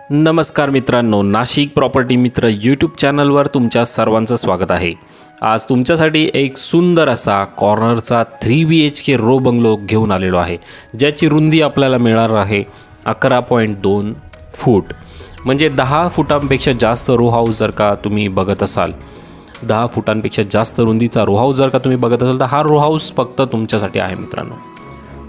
नमस्कार मित्रांनो, नाशिक प्रॉपर्टी मित्र यूट्यूब चॅनलवर तुमच्या सर्वांचं स्वागत आहे। आज तुमच्यासाठी एक सुंदर असा कॉर्नरचा 3BHK रो बंगलो घेऊन आलेलो आहे, ज्याची रुंदी आपल्याला मिळणार आहे 11.2 फूट। म्हणजे 10 फुटांपेक्षा जास्त रो हाऊस जर का तुम्ही बघत असाल, 10 फुटांपेक्षा जास्त रुंदीचा रो हाऊस जर का तुम्ही बघत असाल तर हा रो हाऊस फक्त तुमच्यासाठी आहे मित्रांनो।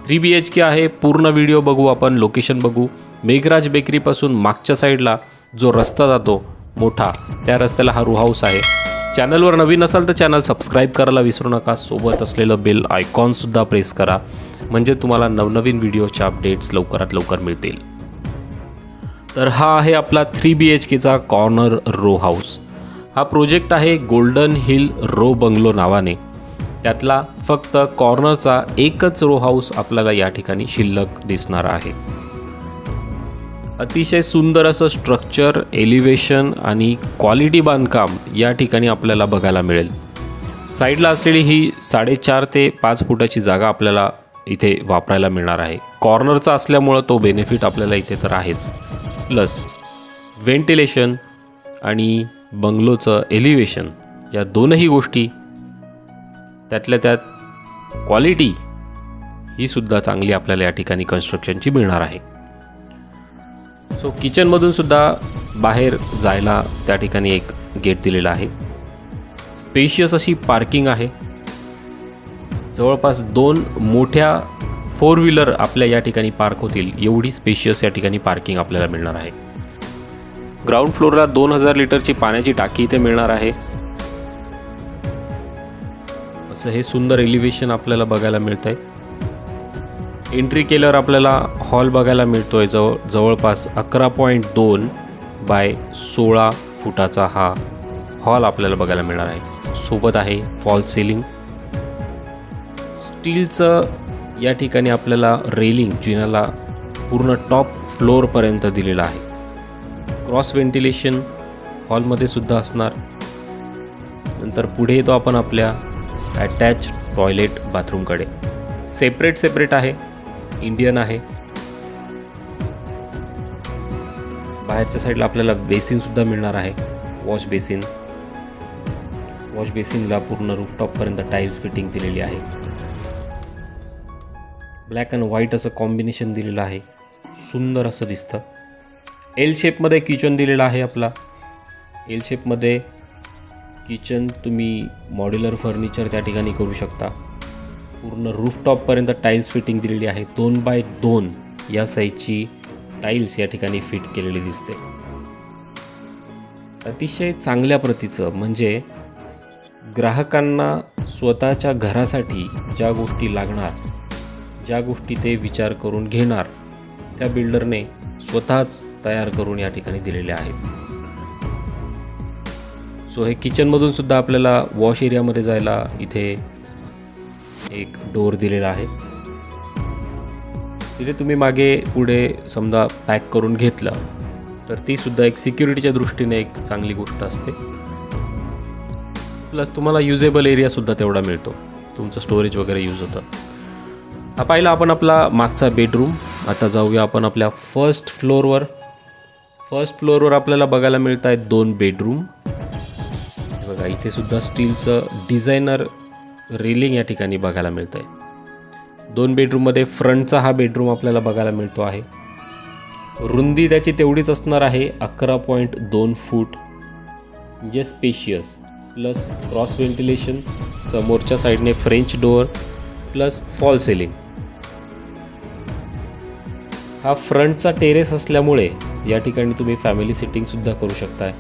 3BHK आहे। पूर्ण व्हिडिओ बघू आपण, लोकेशन बघू। मेघराज बेकरीपासून मागच्या साईडला जो रस्ता जातो मोठा, त्या रस्त्याला हा रो हाऊस आहे। चॅनलवर नवीन असाल तर चॅनल सबस्क्राईब करायला विसरू नका। सोबत असलेलं बेल आयकॉनसुद्धा प्रेस करा, म्हणजे तुम्हाला नवनवीन व्हिडिओचे अपडेट्स लवकरात लवकर मिळतील। तर हा आहे आपला 3BHKचा कॉर्नर रो हाऊस। हा प्रोजेक्ट आहे गोल्डन हिल रो बंगलो नावाने। त्यातला फक्त कॉर्नरचा एकच रो हाऊस आपल्याला या ठिकाणी शिल्लक दिसणार आहे। अतिशय सुंदर असं स्ट्रक्चर, एलिव्हेशन आणि क्वालिटी बांधकाम या ठिकाणी आपल्याला बघायला मिळेल। साईडला असलेली ही 4.5 ते 5 फुटाची जागा आपल्याला इथे वापरायला मिळणार आहे। कॉर्नरचा असल्यामुळं तो बेनिफिट आपल्याला इथे तर आहेच, प्लस व्हेंटिलेशन आणि बंगलोचं एलिव्हेशन या दोनही गोष्टी, त्यातल्या त्यात क्वालिटी ही सुद्धा चांगली आपल्याला या ठिकाणी कन्स्ट्रक्शनची मिळणार आहे। सो किचनमधून सुद्धा बाहेर जायला त्या ठिकाणी एक गेट दिलेला आहे। स्पेशियस अशी पार्किंग आहे। जवळपास 2 मोठ्या 4 व्हीलर आपल्या या ठिकाणी पार्क होतील एवढी स्पेशियस या ठिकाणी पार्किंग आपल्याला मिळणार आहे। ग्राउंड फ्लोअरला 2000 लिटरची पाण्याची टाकी इथे मिळणार आहे। असं हे सुंदर एलिव्हेशन आपल्याला बघायला मिळतंय। एंट्री केल्यावर आपल्याला हॉल बघायला मिळतोय। जवळपास 11.2 बाय 16 फुटाचा हा हॉल आपल्याला बघायला मिळणार आहे। सोबत आहे फॉल सिलिंग, स्टीलचं या ठिकाणी आपल्याला रेलिंग जिन्याला पूर्ण टॉप फ्लोअरपर्यंत दिलेलं आहे। क्रॉस व्हेंटिलेशन हॉलमध्ये सुद्धा असणार। नंतर पुढे येतो आपण आपल्या अटॅच टॉयलेट बाथरूमकडे। सेपरेट आहे, इंडियन आहे। बाहेरच्या साईडला आपल्याला बेसिन सुद्धा मिळणार आहे, वॉश बेसिनला पूर्ण रूफटॉपपर्यंत टाईल्स फिटिंग दिलेली आहे। ब्लॅक अँड व्हाईट असं कॉम्बिनेशन दिलेलं आहे, सुंदर असं दिसतं। एल शेपमध्ये किचन दिलेला आहे आपला। एल शेपमध्ये किचन तुम्ही मॉड्युलर फर्निचर त्या ठिकाणी करू शकता। पूर्ण रूफटॉपपर्यंत टाईल्स फिटिंग दिलेली आहे। 2x2 या साईजची टाईल्स या ठिकाणी फिट केलेली दिसते। अतिशय चांगल्या प्रतीचं, म्हणजे ग्राहकांना स्वतःच्या घरासाठी ज्या गोष्टी लागणार, ज्या गोष्टी ते विचार करून घेणार, त्या बिल्डरने स्वतःच तयार करून या ठिकाणी दिलेले आहेत। सो हे किचनमधून सुद्धा आपल्याला वॉश एरियामध्ये जायला इथे एक डोर दिलेला आहे। तिथे तुम्ही मागे पुढे समजा पॅक करून घेतलं तर ती सुद्धा एक सिक्युरिटीच्या दृष्टीने एक चांगली गोष्ट असते। प्लस तुम्हाला युजेबल एरिया सुद्धा तेवढा मिळतो, तुमचं स्टोरेज वगैरे यूज होतं। हा पाहिला आपण आपला मागचा बेडरूम। आता जाऊया आपण आपल्या फर्स्ट फ्लोअरवर आपल्याला बघायला मिळत आहेत 2 बेडरूम। बघा, इथे सुद्धा स्टीलचं डिझायनर रेलिंग या ठिकाणी बघायला मिळत आहे। 2 बेडरूममध्ये फ्रंटचा हा बेडरूम आपल्याला बघायला मिळतो आहे। रुंदी त्याची तेवढीच असणार आहे 11.2 फूट, म्हणजे स्पेशियस, प्लस क्रॉस व्हेंटिलेशन, समोरच्या साईडने French door, plus fall ceiling. हा फ्रंटचा टेरेस असल्यामुळे या ठिकाणी तुम्ही फॅमिली सिटिंग सुद्धा करू शकताय।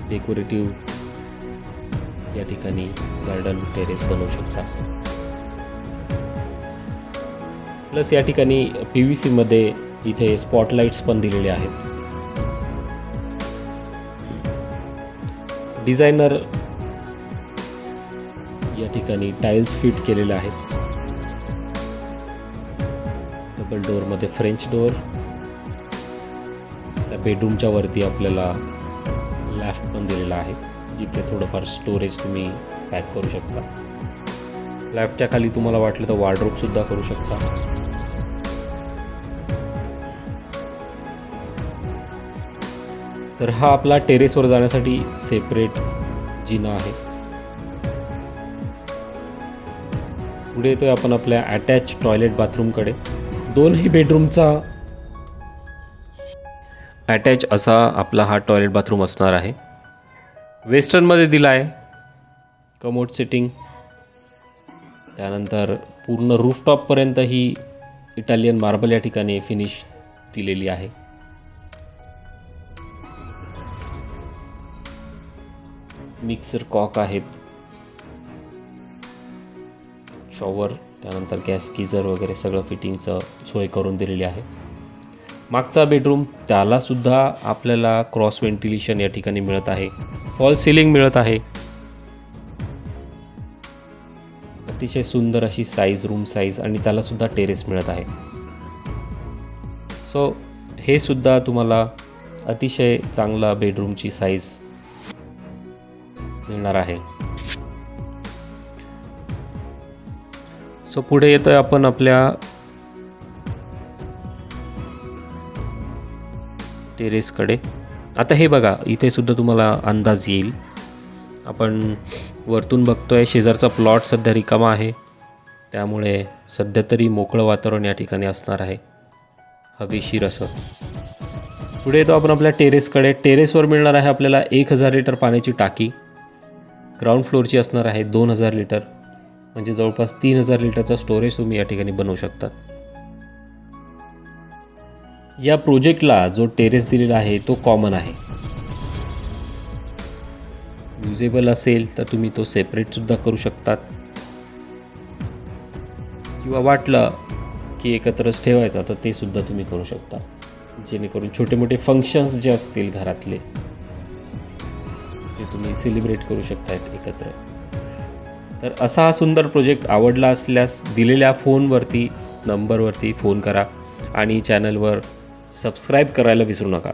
डेकोरेटिव्ह या ठिकाणी गार्डन टेरेस बनवू शकता। प्लस या ठिकाणी PVC मध्ये इथे स्पॉटलाइट्स पण दिलेले आहेत। डिझायनर या ठिकाणी टाइल्स फिट केलेले आहेत। डबल डोअरमध्ये फ्रेंच डोअर। त्या बेडरूमच्या वरती आपल्याला लॅफ्ट पण दिलेला आहे, जिथे थोडंफार स्टोरेज तुम्ही पॅक करू शकता। लॅफ्टच्या खाली तुम्हाला वाटलं तर वार्डरोब सुद्धा करू शकता। तर हा आपला टेरेसवर जाण्यासाठी सेपरेट जिना आहे. पुढे येतोय आपण आपल्या अटॅच टॉयलेट बाथरूमकडे. दोनही बेडरूमचा अटॅच असा आपला हा टॉयलेट बाथरूम असणार आहे. वेस्टर्नमध्ये दिला आहे. कमोड सेटिंग, त्यानंतर पूर्ण रूफटॉपपर्यंत ही इटालियन मार्बल या ठिकाणी फिनिश दिलेली आहे. मिक्सर कॉक आहेत, शॉवर, त्यानंतर गॅस गीझर वगैरे सगळं फिटिंगचं सोय करून दिलेली आहे. मागचा बेडरूम त्यालासुद्धा आपल्याला क्रॉस व्हेंटिलेशन या ठिकाणी मिळत आहे. फॉल सिलिंग मिळत आहे. अतिशय सुंदर अशी साईज, रूम साईज, आणि त्यालासुद्धा टेरेस मिळत आहे. सो हे सुद्धा तुम्हाला अतिशय चांगला बेडरूमची साईज मिळणार आहे. सो पुढे येतोय आपण आपल्या टेरेसकडे. आता हे बघा, इथे सुद्धा तुम्हाला अंदाज येईल. आपण वरतून बघतोय शेजारचा प्लॉट सध्या रिकामा आहे, त्यामुळे सध्या तरी मोकळं वातावरण या ठिकाणी असणार आहे, हवेशीर असं. पुढे येतो आपण आपल्या टेरेसकडे. टेरेसवर मिळणार आहे आपल्याला 1000 लिटर पाण्याची टाकी. ग्राउंड फ्लोअरची असणार आहे 2000 लिटर, म्हणजे जवळपास 3000 लिटरचा स्टोरेज तुम्ही या ठिकाणी बनवू शकता. या प्रोजेक्टला जो टेरेस दिलेला आहे तो कॉमन आहे. युजेबल असेल तर तुम्ही तो सेपरेटसुद्धा करू शकतात, किंवा वाटलं की एकत्रच ठेवायचा तर ते सुद्धा तुम्ही करू शकता, जेणेकरून छोटे मोठे फंक्शन्स जे असतील घरातले ते तुम्ही सेलिब्रेट करू शकतायत एकत्र. तर असा हा सुंदर प्रोजेक्ट आवडला असल्यास दिलेल्या नंबरवरती फोन करा आणि चॅनलवर सबस्क्राईब करायला विसरू नका.